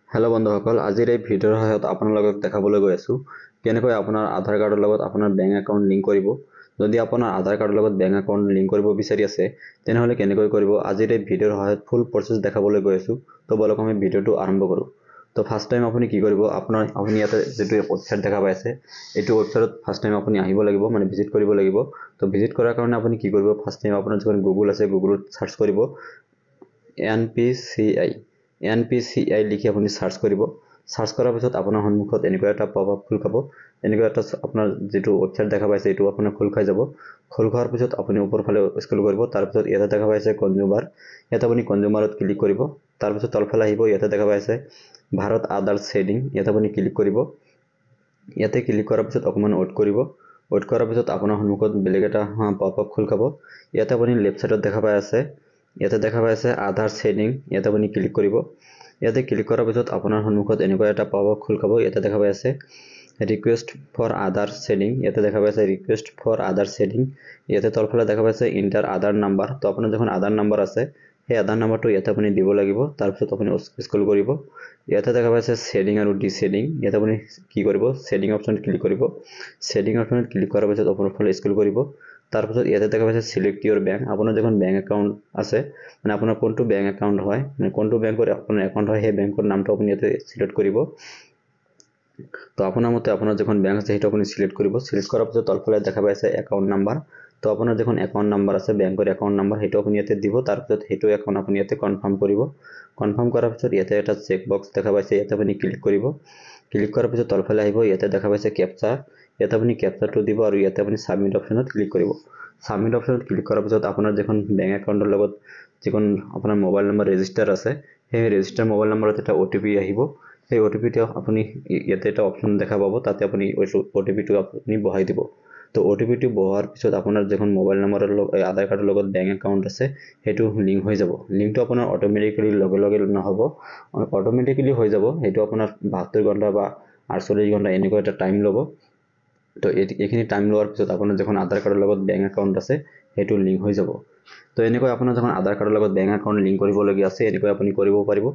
Hello' বন্ধুসকল, আজিৰ এই ভিডিঅ'ৰ সহায়ত আপোনালোকক দেখাবলৈ গৈ আছোঁ কেনেকৈ আপোনাৰ আধাৰ কাৰ্ডৰ লগত আপোনাৰ বেংক একাউণ্ট লিংক কৰিব। যদি আপোনাৰ আধাৰ কাৰ্ডৰ লগত বেংক একাউণ্ট লিংক কৰিব বিচাৰি আছে তেনেহ'লে কেনেকৈ কৰিব, আজিৰ এই ভিডিঅ'ৰ সহায়ত ফুল প্ৰচেছ দেখাবলৈ গৈ আছোঁ। তো বলক আমি ভিডিঅ'টো আৰম্ভ কৰোঁ। তো ফাৰ্ষ্ট টাইম আপুনি কি কৰিব, আপুনি ইয়াতে যিটো ৱেবছাইট দেখা পাই আছে এইটো ৱেবছাইটত ফাৰ্ষ্ট টাইম আপুনি আহিব লাগিব, মানে ভিজিট কৰিব লাগিব। তো ভিজিট কৰাৰ কাৰণে আপুনি কি কৰিব, ফাৰ্ষ্ট টাইম আপোনাৰ যিখন গুগল আছে গুগলত চাৰ্চ কৰিব NPCI লিখি আপুনি চাৰ্চ কৰিব। চাৰ্চ কৰাৰ পিছত আপোনাৰ সন্মুখত এনেকুৱা এটা পপ আপ খোল খাব। এনেকুৱা এটা আপোনাৰ যিটো ৱেবছাইট দেখা পাইছে এইটো আপোনাৰ খোল খাই যাব। খোল খোৱাৰ পিছত আপুনি ওপৰ ফালে স্ক্ৰল কৰিব। তাৰপিছত ইয়াতে দেখা পাইছে কনজিউমাৰ, ইয়াতে আপুনি কনজিউমাৰত ক্লিক কৰিব। তাৰপিছত তলফালে আহিব, ইয়াতে দেখা পাইছে ভাৰত আধাৰ শ্বেডিং, ইয়াতে আপুনি ক্লিক কৰিব। ইয়াতে ক্লিক কৰাৰ পিছত অকণমান ৱেইট কৰিব। ৱেইট কৰাৰ পিছত আপোনাৰ সন্মুখত বেলেগ এটা পপ আপ খোল খাব। ইয়াতে আপুনি লেফ্ট চাইডত দেখা পাই আছে, ইয়াতে দেখা পাই আছে আধাৰ শ্বেডিং, ইয়াতে আপুনি ক্লিক কৰিব। ইয়াতে ক্লিক কৰাৰ পিছত আপোনাৰ সন্মুখত এনেকুৱা এটা পপ আপ খোল খাব। ইয়াতে দেখা পাই আছে ৰিকুৱেষ্ট ফৰ আধাৰ শ্বেডিং, ইয়াতে দেখা পাই আছে ৰিকুৱেষ্ট ফৰ আধাৰ শ্বেডিং। ইয়াতে তলফালে দেখা পাই আছে ইণ্টাৰ আধাৰ নাম্বাৰ। তো আপোনাৰ যখন আধাৰ নাম্বাৰ আছে সেই আধাৰ নাম্বাৰটো ইয়াতে আপুনি দিব লাগিব। তাৰপিছত আপুনি স্ক্ৰল কৰিব। ইয়াতে দেখা পাইছে শ্বেডিং আৰু ডিশ্বেডিং, ইয়াতে আপুনি কি কৰিব, শ্বেডিং অপশ্যনত ক্লিক কৰিব। শ্বেডিং অপশ্যনত ক্লিক কৰাৰ পিছত ওপৰৰ ফালে স্ক্ৰল কৰিব। তাৰপিছত ইয়াতে দেখা পাইছে চিলেক্ট ইউৰ বেংক। আপোনাৰ যখন বেংক একাউণ্ট আছে, মানে আপোনাৰ কোনটো বেংক একাউণ্ট হয়, মানে কোনটো বেংকৰ আপোনাৰ একাউণ্ট হয়, সেই বেংকৰ নামটো আপুনি ইয়াতে সিলেক্ট কৰিব। তো আপোনাৰ মতে আপোনাৰ যখন বেংক আছে সেইটো আপুনি সিলেক্ট কৰিব। সিলেক্ট কৰাৰ পিছত তলফালে দেখা পাইছে একাউণ্ট নাম্বাৰ। তো আপোনাৰ যখন একাউণ্ট নাম্বাৰ আছে বেংকৰ একাউণ্ট নাম্বাৰ সেইটো আপুনি ইয়াতে দিব। তাৰপিছত সেইটো একাউণ্ট আপুনি ইয়াতে কনফাৰ্ম কৰিব। কনফাৰ্ম কৰাৰ পিছত ইয়াতে এটা চেক বক্স দেখা পাইছে, ইয়াতে আপুনি ক্লিক কৰিব। ক্লিক কৰাৰ পিছত তলফালে আহিব, ইয়াতে দেখা পাইছে কেপচা, ইয়াতে আপুনি কেপচাটো দিব আৰু ইয়াতে আপুনি সাবমিট অপশ্যনত ক্লিক কৰিব। সাবমিট অপশ্যনত ক্লিক কৰাৰ পিছত আপোনাৰ যখন বেংক একাউণ্টৰ লগত যিখন আপোনাৰ মোবাইল নম্বৰ ৰেজিষ্টাৰ আছে সেই ৰেজিষ্টাৰ মোবাইল নম্বৰত এটা OTP আহিব। সেই OTPটো আপুনি ইয়াতে এটা অপশ্যন দেখা পাব, তাতে আপুনি OTPটো আপুনি বহাই দিব। তো OTPটো বহোৱাৰ পিছত আপোনাৰ যখন মোবাইল নম্বৰৰ আধাৰ কাৰ্ডৰ লগত বেংক একাউণ্ট আছে সেইটো লিংক হৈ যাব। লিংকটো আপোনাৰ অটোমেটিক্যালি লগে লগে নহ'ব, অটোমেটিক্যালি হৈ যাব। সেইটো আপোনাৰ 72 ঘণ্টা বা 48 ঘণ্টা এনেকুৱা এটা টাইম ল'ব। তো এইখিনি টাইম লোৱাৰ পিছত আপোনাৰ যখন আধাৰ কাৰ্ডৰ লগত বেংক একাউণ্ট আছে সেইটো লিংক হৈ যাব। তো এনেকৈ আপোনাৰ যখন আধাৰ কাৰ্ডৰ লগত বেংক একাউণ্ট লিংক কৰিবলগীয়া আছে এনেকৈ আপুনি কৰিব পাৰিব।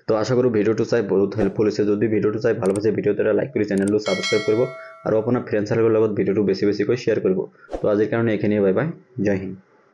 তো আশা কৰোঁ ভিডিঅ'টো চাই বহুত হেল্পফুল হৈছে। যদি ভিডিঅ'টো চাই ভাল পাইছে ভিডিঅ'টো এটা লাইক কৰি চেনেলটো ছাবস্ক্ৰাইব কৰিব আৰু আপোনাৰ ফ্ৰেণ্ড চাৰ্কেলৰ লগত ভিডিঅ'টো বেছিকৈ শ্বেয়াৰ কৰিব। তো আজিৰ কাৰণে এইখিনিয়ে, বাই বাই, জয় হিন্দ।